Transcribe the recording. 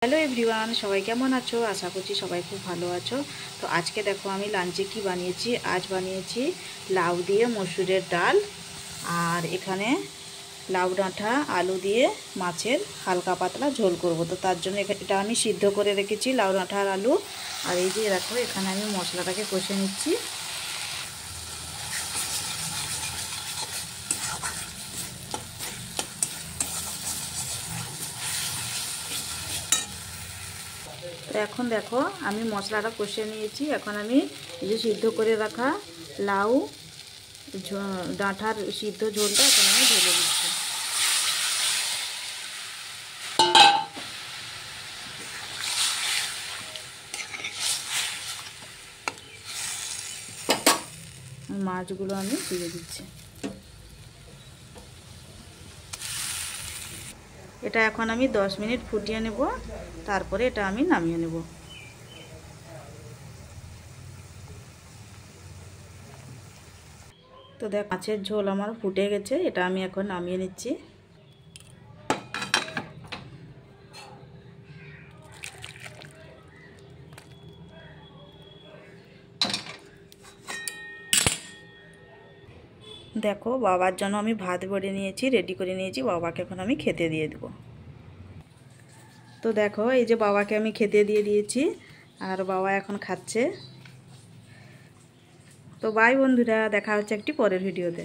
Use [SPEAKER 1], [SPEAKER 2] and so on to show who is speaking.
[SPEAKER 1] Hello everyone, সবাই কেমন আছো? আশা করছি সবাই খুব ভালো আছো। তো আজকে দেখো আমি লাঞ্চে কি বানিয়েছি। আজ বানিয়েছি লাউ দিয়ে মসুরের ডাল, আর এখানে লাউ ডাঁটা আলু দিয়ে মাছের হালকা পাতলা ঝোল করব। তো তার জন্য এটা আমি সিদ্ধ করে রেখেছি, লাউ ডাঁটা আর আলু। আর এই যে দেখো এখানে আমি মশলাটাকে কষে নিচ্ছি। তো এখন দেখো আমি মশলাটা কষে নিয়েছি। এখন আমি এই যে সিদ্ধ করে রাখা লাউ ডাঁটার সিদ্ধ ঝোলটা এখন আমি ঢেলে দিচ্ছি। মাছগুলো আমি দিয়ে দিচ্ছি। এটা এখন আমি 10 মিনিট ফুটিয়ে নেব, তারপরে এটা আমি নামিয়ে নেব। তো দেখ মাছের ঝোল আমার ফুটে গেছে, এটা আমি এখন নামিয়ে নিচ্ছি। দেখো বাবার জন্য আমি ভাত বেড়ে নিয়েছি, রেডি করে নিয়েছি। বাবাকে এখন আমি খেতে দিয়ে দেব। তো দেখো এই যে বাবাকে আমি খেতে দিয়ে দিয়েছি, আর বাবা এখন খাচ্ছে। তো বাই বন্ধুরা, দেখা হচ্ছে একটি পরের ভিডিওতে।